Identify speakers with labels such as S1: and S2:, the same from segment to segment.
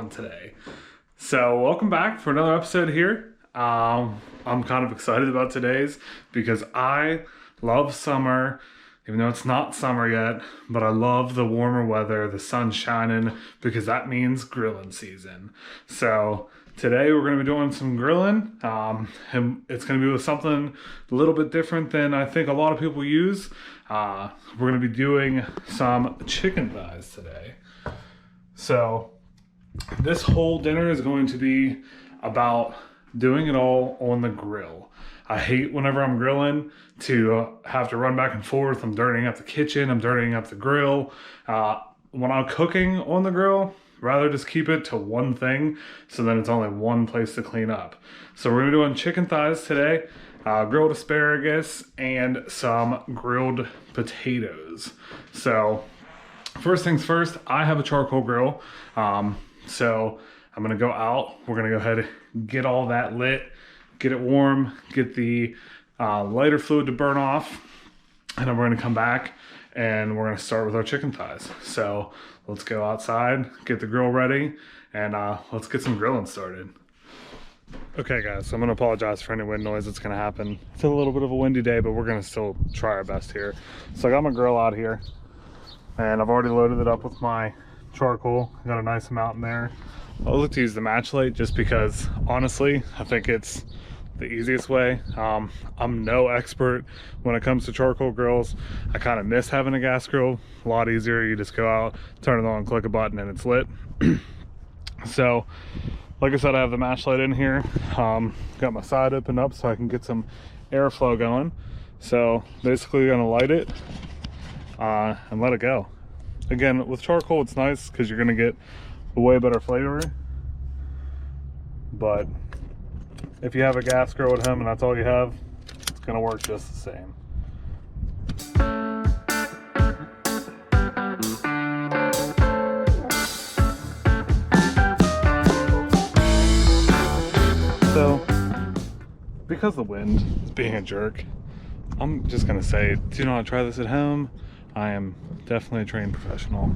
S1: doing today? So welcome back for another episode here. I'm kind of excited about today's because I love summer, even though it's not summer yet, but I love the warmer weather, the sun shining, because that means grilling season. So today we're going to be doing some grilling, and it's going to be with something a little bit different than I think a lot of people use. We're going to be doing some chicken thighs today. So this whole dinner is going to be about doing it all on the grill. I hate whenever I'm grilling to have to run back and forth. I'm dirtying up the kitchen, I'm dirtying up the grill. When I'm cooking on the grill, rather just keep it to one thing so then it's only one place to clean up. So we're gonna be doing chicken thighs today, grilled asparagus, and some grilled potatoes. So first things first, I have a charcoal grill. So I'm gonna go out, we're gonna go ahead and get all that lit, get it warm, get the lighter fluid to burn off, and then we're gonna come back and we're gonna start with our chicken thighs. So let's go outside, get the grill ready, and let's get some grilling started. Okay guys, so I'm gonna apologize for any wind noise that's gonna happen. It's a little bit of a windy day, but we're gonna still try our best here. So I got my grill out here, and I've already loaded it up with my charcoal. I got a nice amount in there. I like to use the match light just because, honestly, I think it's the easiest way. I'm no expert when it comes to charcoal grills. I kind of miss having a gas grill. A lot easier. You just go out, turn it on, click a button, and it's lit. So like I said, I have the match light in here. Got my side opened up so I can get some airflow going. So basically gonna light it and let it go. Again, with charcoal it's nice because you're gonna get a way better flavor, but if you have a gas grill at home and that's all you have, it's gonna work just the same. So, because the wind is being a jerk, I'm just gonna say, do not try this at home. I am definitely a trained professional.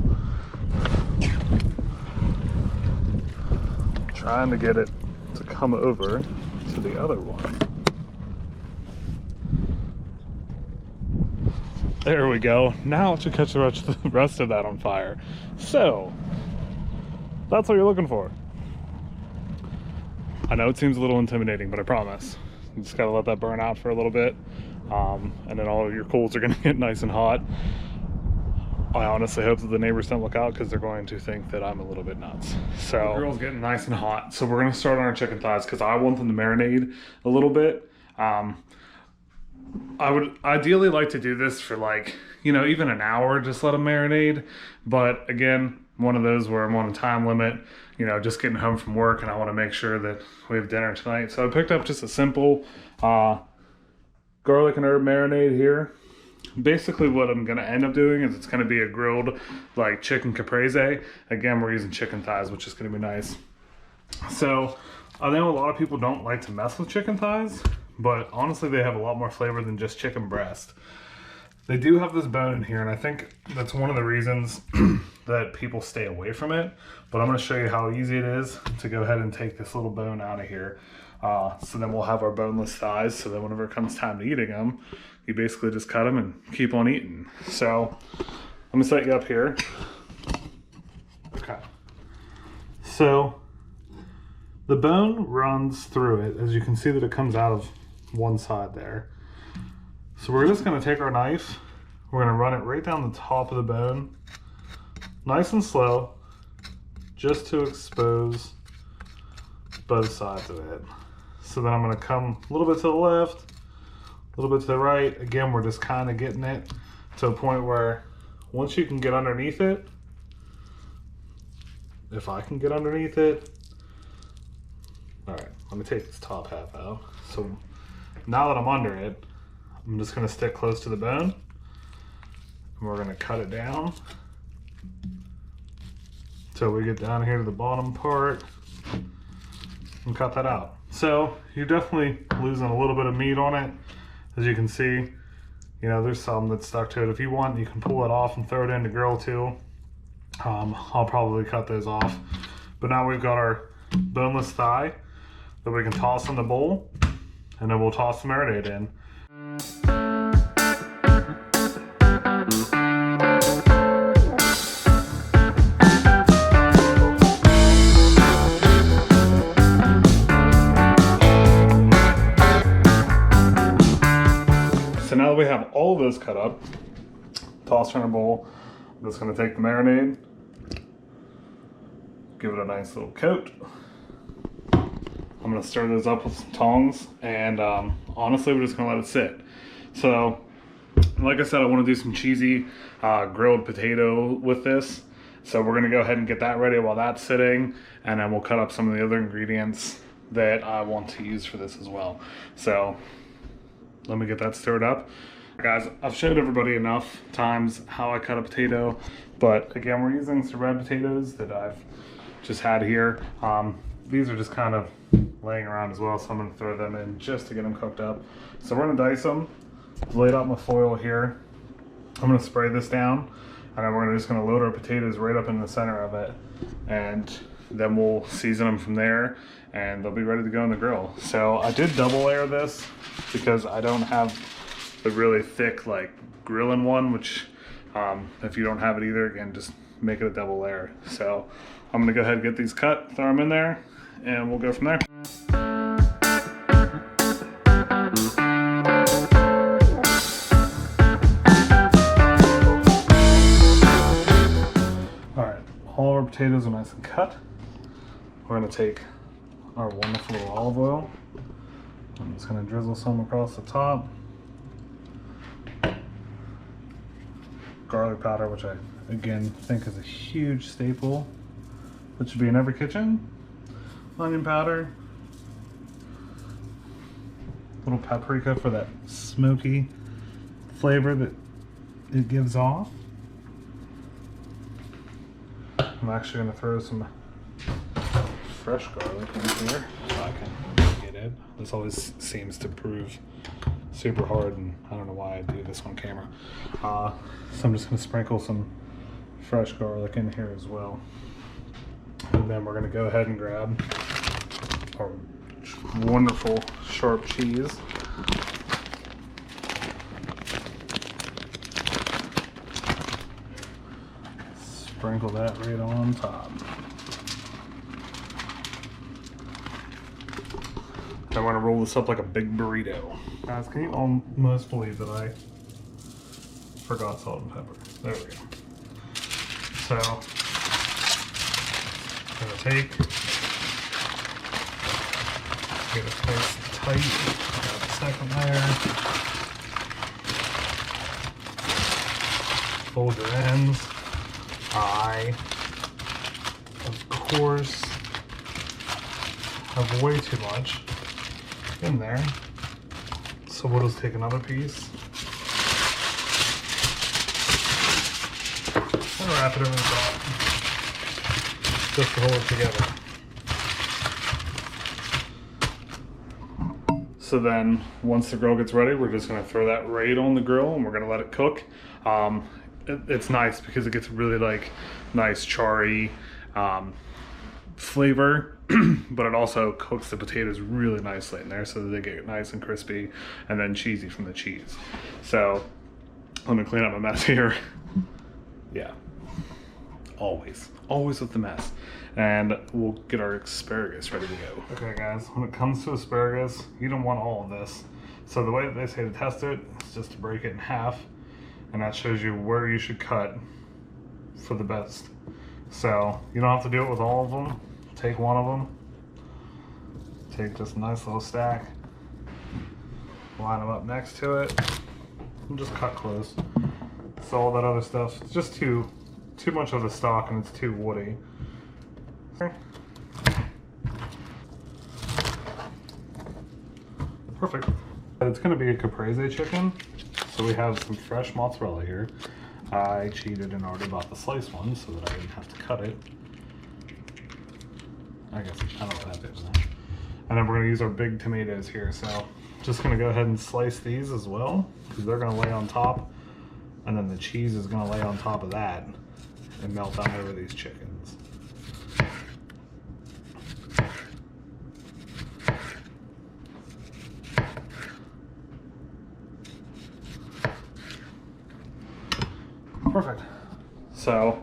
S1: Trying to get it to come over to the other one. There we go. Now it should catch the rest of that on fire. So, that's what you're looking for. I know it seems a little intimidating, but I promise. You just gotta let that burn out for a little bit. And then all of your coals are gonna get nice and hot. I honestly hope that the neighbors don't look out because they're going to think that I'm a little bit nuts. So the grill's getting nice and hot. So we're gonna start on our chicken thighs because I want them to marinate a little bit. I would ideally like to do this for even an hour, just let them marinate. But again, one of those where I'm on a time limit, just getting home from work and I want to make sure that we have dinner tonight. So I picked up just a simple garlic and herb marinade here. Basically what I'm going to end up doing is it's going to be a grilled chicken caprese. Again, we're using chicken thighs, which is going to be nice. So I know a lot of people don't like to mess with chicken thighs, but honestly they have a lot more flavor than just chicken breast. They do have this bone in here, and I think that's one of the reasons that people stay away from it. But I'm going to show you how easy it is to go ahead and take this little bone out of here. So then we'll have our boneless thighs, so that whenever it comes time to eating them, you basically just cut them and keep on eating. So let me set you up here. Okay. So the bone runs through it. As you can see that it comes out of one side there. So we're just going to take our knife, we're going to run it right down the top of the bone, nice and slow, just to expose both sides of it. So then I'm going to come a little bit to the left, a little bit to the right. Again, we're just kind of getting it to a point where once you can get underneath it, if I can get underneath it, all right, let me take this top half out. So now that I'm under it, I'm just going to stick close to the bone, and we're going to cut it down until we get down here to the bottom part and cut that out. So you're definitely losing a little bit of meat on it. As you can see, there's some that's stuck to it. If you want, you can pull it off and throw it in the grill too. I'll probably cut those off. But now we've got our boneless thigh that we can toss in the bowl, and then we'll toss the marinade in. So now that we have all of this cut up, tossed in our bowl, I'm just going to take the marinade, give it a nice little coat. I'm going to stir those up with some tongs, and honestly, we're just going to let it sit. So, like I said, I want to do some cheesy grilled potato with this. So we're going to go ahead and get that ready while that's sitting, and then we'll cut up some of the other ingredients that I want to use for this as well. So let me get that stirred up. Guys, I've showed everybody enough times how I cut a potato, but again, we're using some red potatoes that I've just had here. These are just kind of laying around as well, so I'm going to throw them in just to get them cooked up. So we're going to dice them, laid out my foil here. I'm going to spray this down, and then we're just going to load our potatoes right up in the center of it, and then we'll season them from there, and they'll be ready to go in the grill. So I did double layer this because I don't have the really thick like grilling one, which if you don't have it either, again, just make it a double layer. So I'm going to go ahead and get these cut, throw them in there, and we'll go from there. Alright, all of our potatoes are nice and cut. We're going to take our wonderful little olive oil. I'm just going to drizzle some across the top. Garlic powder, which I again think is a huge staple that should be in every kitchen. Onion powder, little paprika for that smoky flavor that it gives off. I'm actually going to throw some fresh garlic in here so I can get it. This always seems to prove super hard, and I don't know why I do this on camera. So I'm just going to sprinkle some fresh garlic in here as well. And then we're going to go ahead and grab our wonderful sharp cheese. Sprinkle that right on top. Then we're going to roll this up like a big burrito. Guys, can you almost believe that I forgot salt and pepper? There we go. So, I'm going to take, get it nice and tight, grab the second layer, fold your ends. I, of course, have way too much in there, so we'll just take another piece and wrap it over the top just to hold it together. So then once the grill gets ready, we're just going to throw that right on the grill and we're going to let it cook. It's nice because it gets really like nice charry flavor, but it also cooks the potatoes really nicely in there so that they get nice and crispy and then cheesy from the cheese. So let me clean up my mess here. Yeah, always with the mess. And we'll get our asparagus ready to go. Okay guys, when it comes to asparagus, you don't want all of this. So the way that they say to test it is just to break it in half, and that shows you where you should cut for the best. So you don't have to do it with all of them. Take one of them, take just a nice little stack, line them up next to it, and just cut close. So all that other stuff, it's just too much of the stock and it's too woody. Okay. Perfect. It's going to be a caprese chicken, so we have some fresh mozzarella here. I cheated and already bought the sliced one so that I didn't have to cut it. I guess I don't know that bit. And then we're going to use our big tomatoes here, so just going to go ahead and slice these as well because they're going to lay on top, and then the cheese is going to lay on top of that and melt down over these chickens. So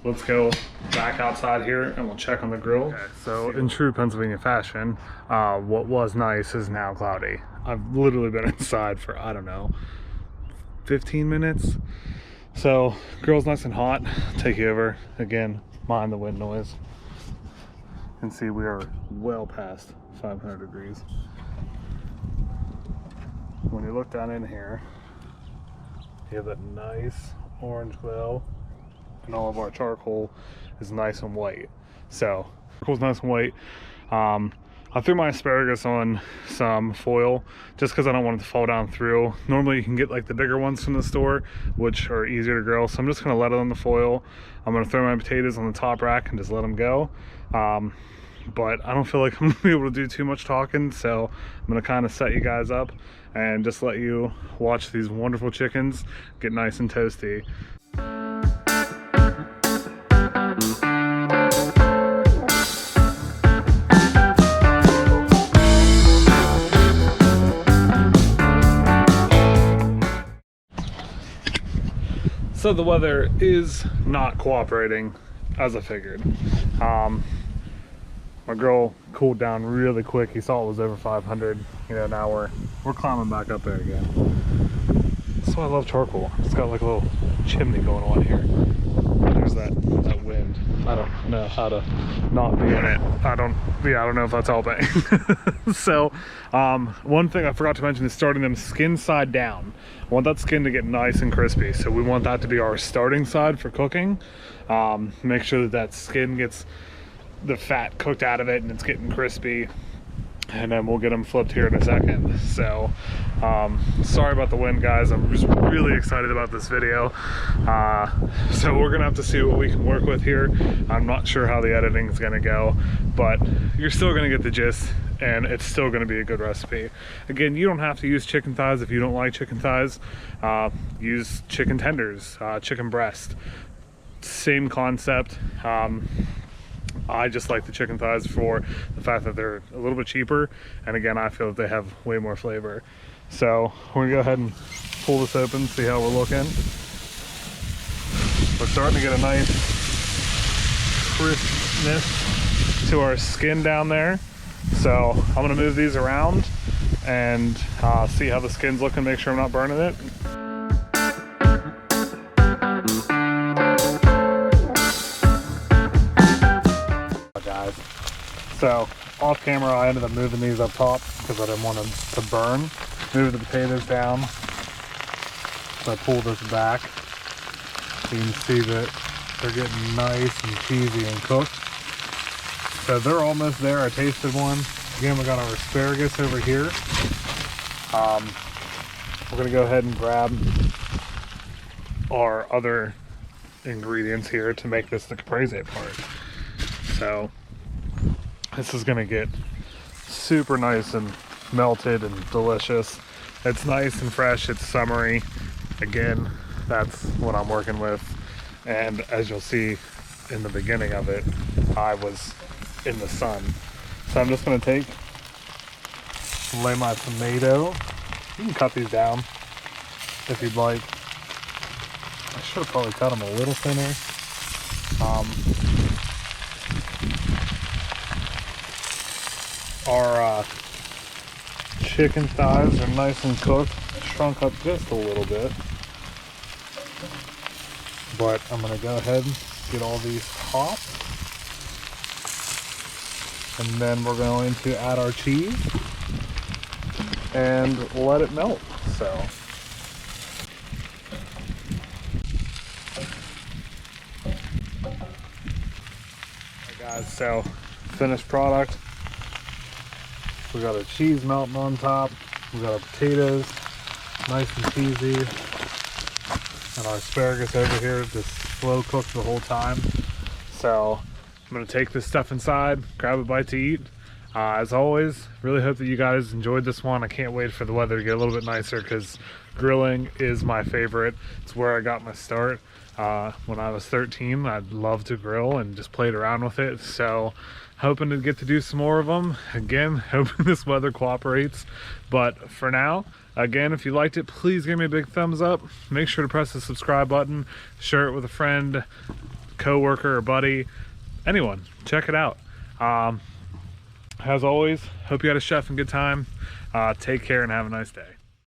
S1: let's go back outside here and we'll check on the grill. Okay, so in true Pennsylvania fashion, what was nice is now cloudy. I've literally been inside for, I don't know, 15 minutes. So grill's nice and hot. Take you over again, mind the wind noise. You can see we are well past 500 degrees. When you look down in here, you have that nice orange glow, and all of our charcoal is nice and white. So charcoal's nice and white. I threw my asparagus on some foil just because I don't want it to fall down through. Normally you can get like the bigger ones from the store, which are easier to grill. So I'm just gonna let it on the foil. I'm gonna throw my potatoes on the top rack and just let them go. But I don't feel like I'm gonna be able to do too much talking, so I'm gonna kind of set you guys up and just let you watch these wonderful chickens get nice and toasty. So the weather is not cooperating as I figured. My grill cooled down really quick. He saw it was over 500. You know, now we're climbing back up there again. That's why I love charcoal. It's got like a little chimney going on here. There's that wind. I don't know how to not be in it. I don't know if that's helping. So one thing I forgot to mention is starting them skin side down. I want that skin to get nice and crispy, so we want that to be our starting side for cooking. Make sure that skin gets the fat cooked out of it and it's getting crispy, and then we'll get them flipped here in a second. So sorry about the wind, guys. I'm just really excited about this video. So we're gonna have to see what we can work with here. I'm not sure how the editing is gonna go, but you're still gonna get the gist, and it's still gonna be a good recipe. Again, you don't have to use chicken thighs if you don't like chicken thighs. Use chicken tenders, chicken breast, same concept. I just like the chicken thighs for the fact that they're a little bit cheaper, and again, I feel that they have way more flavor. So we're gonna go ahead and pull this open, see how we're looking. We're starting to get a nice crispness to our skin down there. So I'm gonna move these around and see how the skin's looking, make sure I'm not burning it. Guys, so off camera I ended up moving these up top because I didn't want them to burn. Move the potatoes down, so I pull this back so you can see that they're getting nice and cheesy and cooked. So they're almost there. I tasted one. Again, we got our asparagus over here. We're gonna go ahead and grab our other ingredients here to make this the caprese part. So this is gonna get super nice and melted and delicious. It's nice and fresh, it's summery. Again, that's what I'm working with. And as you'll see in the beginning of it, I was in the sun. So I'm just gonna lay my tomato. You can cut these down if you'd like. I should have probably cut them a little thinner. Our chicken thighs are nice and cooked, shrunk up just a little bit. But I'm gonna go ahead and get all these topped. And then we're going to add our cheese and let it melt. So alright guys, so finished product. We got our cheese melting on top. We got our potatoes, nice and cheesy. And our asparagus over here, just slow cooked the whole time. So I'm gonna take this stuff inside, grab a bite to eat. As always, really hope that you guys enjoyed this one. I can't wait for the weather to get a little bit nicer because grilling is my favorite. It's where I got my start. When I was 13, I'd love to grill and just played around with it. So hoping to get to do some more of them. Again, hoping this weather cooperates. But for now, again, if you liked it, please give me a big thumbs up. Make sure to press the subscribe button, share it with a friend, coworker, or buddy, anyone. Check it out. As always, hope you had a chef and good time. Take care and have a nice day.